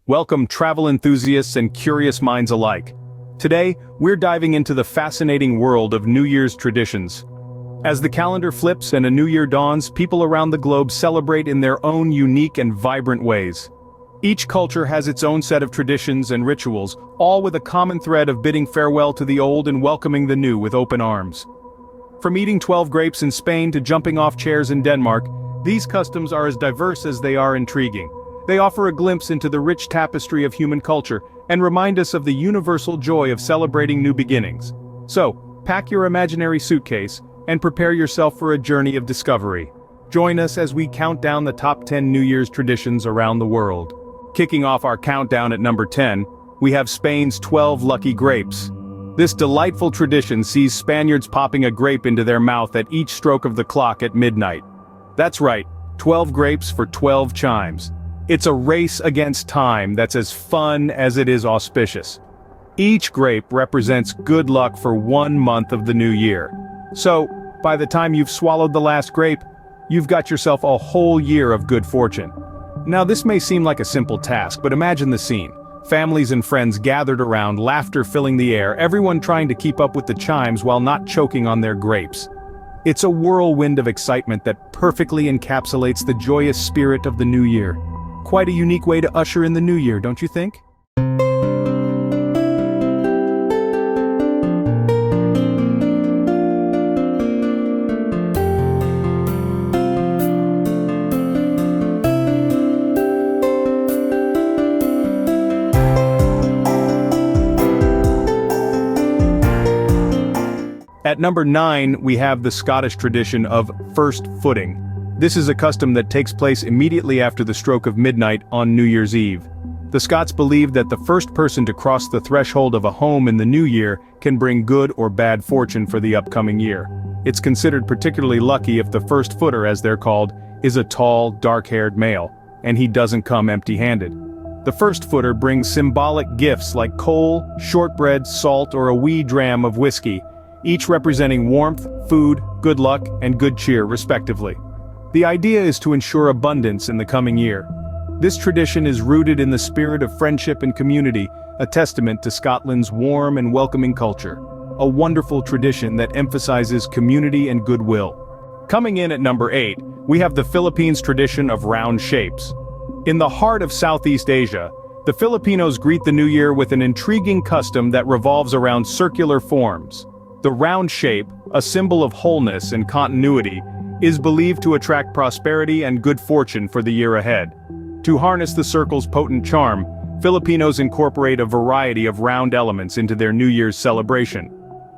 Welcome travel enthusiasts and curious minds alike. Today, we're diving into the fascinating world of New Year's traditions. As the calendar flips and a new year dawns, people around the globe celebrate in their own unique and vibrant ways. Each culture has its own set of traditions and rituals, all with a common thread of bidding farewell to the old and welcoming the new with open arms. From eating 12 grapes in Spain to jumping off chairs in Denmark, these customs are as diverse as they are intriguing. They offer a glimpse into the rich tapestry of human culture and remind us of the universal joy of celebrating new beginnings. So, pack your imaginary suitcase and prepare yourself for a journey of discovery. Join us as we count down the top 10 New Year's traditions around the world. Kicking off our countdown at number 10, we have Spain's 12 lucky grapes. This delightful tradition sees Spaniards popping a grape into their mouth at each stroke of the clock at midnight. That's right, 12 grapes for 12 chimes. It's a race against time that's as fun as it is auspicious. Each grape represents good luck for 1 month of the new year. So, by the time you've swallowed the last grape, you've got yourself a whole year of good fortune. Now this may seem like a simple task, but imagine the scene. Families and friends gathered around, laughter filling the air, everyone trying to keep up with the chimes while not choking on their grapes. It's a whirlwind of excitement that perfectly encapsulates the joyous spirit of the new year. Quite a unique way to usher in the new year, don't you think? At number 9, we have the Scottish tradition of first footing. This is a custom that takes place immediately after the stroke of midnight on New Year's Eve. The Scots believe that the first person to cross the threshold of a home in the new year can bring good or bad fortune for the upcoming year. It's considered particularly lucky if the first footer, as they're called, is a tall, dark-haired male, and he doesn't come empty-handed. The first footer brings symbolic gifts like coal, shortbread, salt, or a wee dram of whiskey, each representing warmth, food, good luck, and good cheer, respectively. The idea is to ensure abundance in the coming year. This tradition is rooted in the spirit of friendship and community, a testament to Scotland's warm and welcoming culture. A wonderful tradition that emphasizes community and goodwill. Coming in at number 8, we have the Philippines tradition of round shapes. In the heart of Southeast Asia, the Filipinos greet the new year with an intriguing custom that revolves around circular forms. The round shape, a symbol of wholeness and continuity, is believed to attract prosperity and good fortune for the year ahead. To harness the circle's potent charm, Filipinos incorporate a variety of round elements into their New Year's celebration.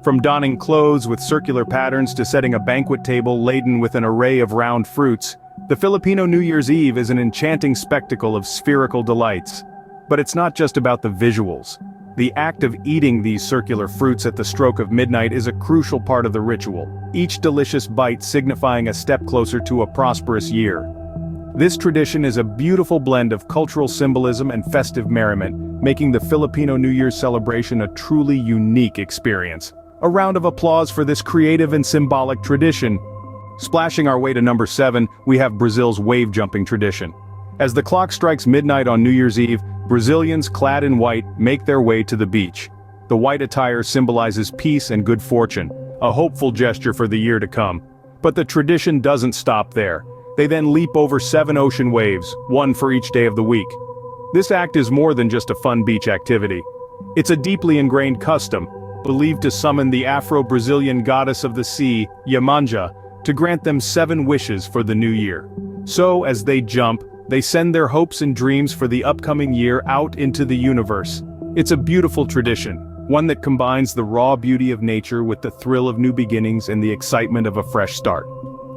From donning clothes with circular patterns to setting a banquet table laden with an array of round fruits, the Filipino New Year's Eve is an enchanting spectacle of spherical delights. But it's not just about the visuals. The act of eating these circular fruits at the stroke of midnight is a crucial part of the ritual, each delicious bite signifying a step closer to a prosperous year. This tradition is a beautiful blend of cultural symbolism and festive merriment, making the Filipino New Year's celebration a truly unique experience. A round of applause for this creative and symbolic tradition. Splashing our way to number 7, we have Brazil's wave jumping tradition. As the clock strikes midnight on New Year's Eve, Brazilians clad in white make their way to the beach. The white attire symbolizes peace and good fortune, a hopeful gesture for the year to come. But the tradition doesn't stop there. They then leap over 7 ocean waves, one for each day of the week. This act is more than just a fun beach activity. It's a deeply ingrained custom, believed to summon the Afro-Brazilian goddess of the sea, Yemanja, to grant them 7 wishes for the new year. So, as they jump, they send their hopes and dreams for the upcoming year out into the universe. It's a beautiful tradition, one that combines the raw beauty of nature with the thrill of new beginnings and the excitement of a fresh start.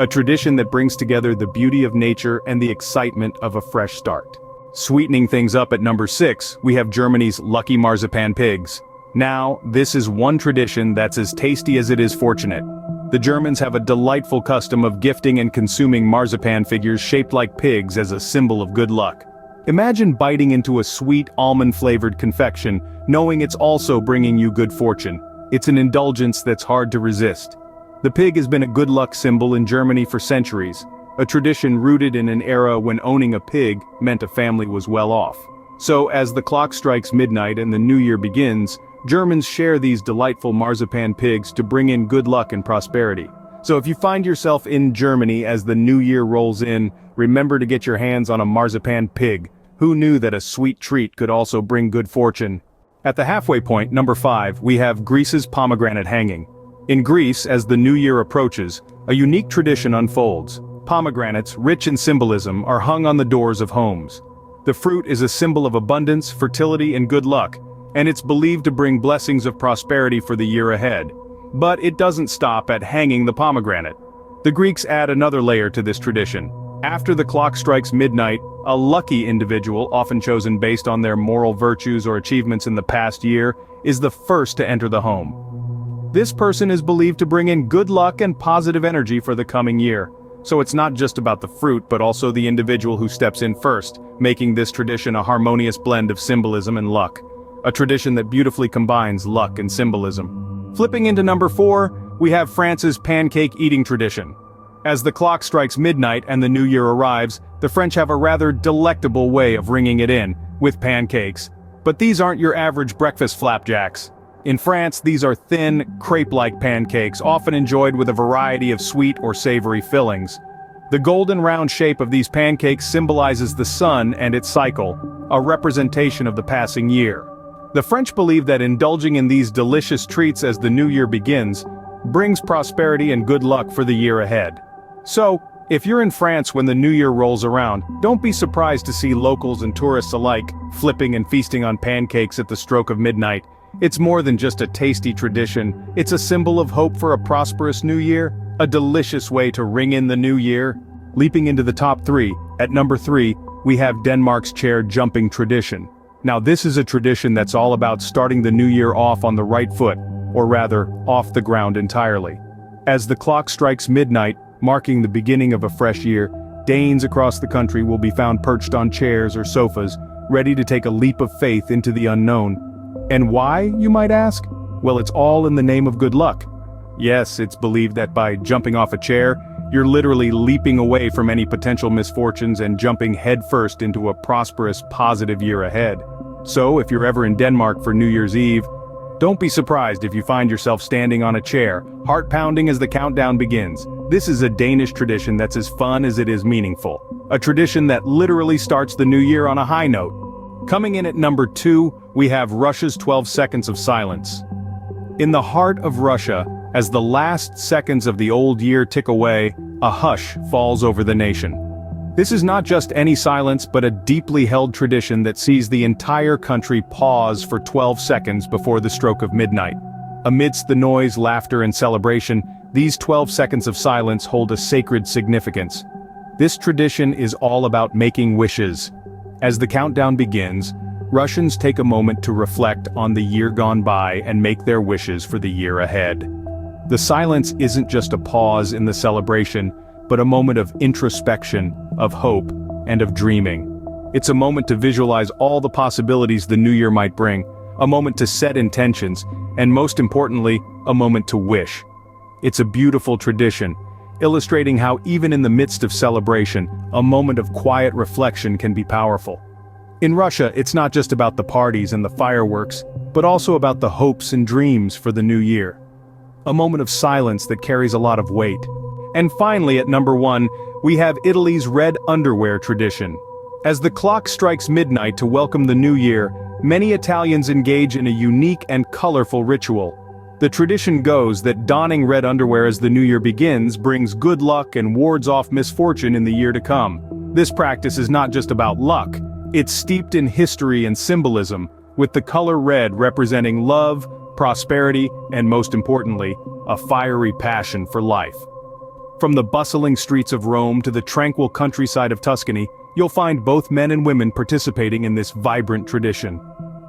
A tradition that brings together the beauty of nature and the excitement of a fresh start. Sweetening things up at number 6, we have Germany's lucky Marzipan pigs. Now, this is one tradition that's as tasty as it is fortunate. The Germans have a delightful custom of gifting and consuming marzipan figures shaped like pigs as a symbol of good luck. Imagine biting into a sweet almond-flavored confection, knowing it's also bringing you good fortune. It's an indulgence that's hard to resist. The pig has been a good luck symbol in Germany for centuries, a tradition rooted in an era when owning a pig meant a family was well off. So as the clock strikes midnight and the new year begins, Germans share these delightful marzipan pigs to bring in good luck and prosperity. So if you find yourself in Germany as the new year rolls in, remember to get your hands on a marzipan pig. Who knew that a sweet treat could also bring good fortune? At the halfway point, number 5, we have Greece's pomegranate hanging. In Greece, as the new year approaches, a unique tradition unfolds. Pomegranates, rich in symbolism, are hung on the doors of homes. The fruit is a symbol of abundance, fertility, and good luck, and it's believed to bring blessings of prosperity for the year ahead. But it doesn't stop at hanging the pomegranate. The Greeks add another layer to this tradition. After the clock strikes midnight, a lucky individual, often chosen based on their moral virtues or achievements in the past year, is the first to enter the home. This person is believed to bring in good luck and positive energy for the coming year. So it's not just about the fruit but also the individual who steps in first, making this tradition a harmonious blend of symbolism and luck. A tradition that beautifully combines luck and symbolism. Flipping into number 4, we have France's pancake eating tradition. As the clock strikes midnight and the new year arrives, the French have a rather delectable way of ringing it in, with pancakes. But these aren't your average breakfast flapjacks. In France, these are thin, crepe-like pancakes, often enjoyed with a variety of sweet or savory fillings. The golden round shape of these pancakes symbolizes the sun and its cycle, a representation of the passing year. The French believe that indulging in these delicious treats as the new year begins brings prosperity and good luck for the year ahead. So, if you're in France when the new year rolls around, don't be surprised to see locals and tourists alike flipping and feasting on pancakes at the stroke of midnight. It's more than just a tasty tradition, it's a symbol of hope for a prosperous new year, a delicious way to ring in the new year. Leaping into the top 3, at number 3, we have Denmark's chair jumping tradition. Now this is a tradition that's all about starting the new year off on the right foot, or rather, off the ground entirely. As the clock strikes midnight, marking the beginning of a fresh year, Danes across the country will be found perched on chairs or sofas, ready to take a leap of faith into the unknown. And why, you might ask? Well, it's all in the name of good luck. Yes, it's believed that by jumping off a chair, you're literally leaping away from any potential misfortunes and jumping headfirst into a prosperous, positive year ahead. So, if you're ever in Denmark for New Year's Eve, don't be surprised if you find yourself standing on a chair, heart-pounding as the countdown begins. This is a Danish tradition that's as fun as it is meaningful. A tradition that literally starts the new year on a high note. Coming in at number 2, we have Russia's 12 seconds of silence. In the heart of Russia, as the last seconds of the old year tick away, a hush falls over the nation. This is not just any silence but a deeply held tradition that sees the entire country pause for 12 seconds before the stroke of midnight. Amidst the noise, laughter, and celebration, these 12 seconds of silence hold a sacred significance. This tradition is all about making wishes. As the countdown begins, Russians take a moment to reflect on the year gone by and make their wishes for the year ahead. The silence isn't just a pause in the celebration, but a moment of introspection, of hope, and of dreaming. It's a moment to visualize all the possibilities the new year might bring, a moment to set intentions, and most importantly, a moment to wish. It's a beautiful tradition, illustrating how even in the midst of celebration, a moment of quiet reflection can be powerful. In Russia, it's not just about the parties and the fireworks, but also about the hopes and dreams for the new year. A moment of silence that carries a lot of weight. And finally, at number 1, we have Italy's red underwear tradition. As the clock strikes midnight to welcome the new year, many Italians engage in a unique and colorful ritual. The tradition goes that donning red underwear as the new year begins brings good luck and wards off misfortune in the year to come. This practice is not just about luck, it's steeped in history and symbolism, with the color red representing love, prosperity, and most importantly, a fiery passion for life. From the bustling streets of Rome to the tranquil countryside of Tuscany, you'll find both men and women participating in this vibrant tradition.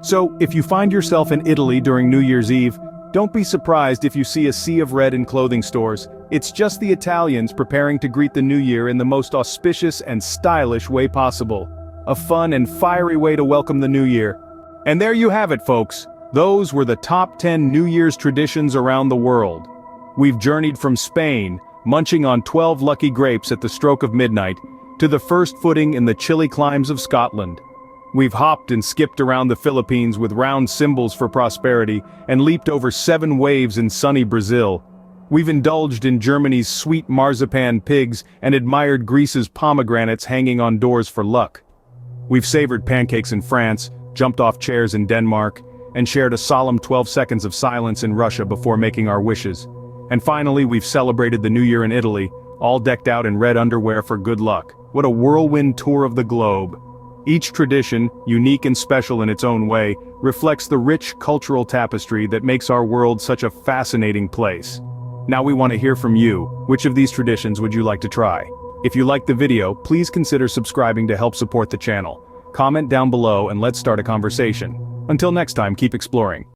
So, if you find yourself in Italy during New Year's Eve, don't be surprised if you see a sea of red in clothing stores. It's just the Italians preparing to greet the new year in the most auspicious and stylish way possible. A fun and fiery way to welcome the new year. And there you have it, folks. Those were the top 10 New Year's traditions around the world. We've journeyed from Spain, munching on 12 lucky grapes at the stroke of midnight, to the first footing in the chilly climes of Scotland. We've hopped and skipped around the Philippines with round symbols for prosperity and leaped over 7 waves in sunny Brazil. We've indulged in Germany's sweet Marzipan pigs and admired Greece's pomegranates hanging on doors for luck. We've savored pancakes in France, jumped off chairs in Denmark, and shared a solemn 12 seconds of silence in Russia before making our wishes. And finally, we've celebrated the New Year in Italy, all decked out in red underwear for good luck. What a whirlwind tour of the globe. Each tradition, unique and special in its own way, reflects the rich cultural tapestry that makes our world such a fascinating place. Now we want to hear from you. Which of these traditions would you like to try? If you liked the video, please consider subscribing to help support the channel. Comment down below and let's start a conversation. Until next time, keep exploring.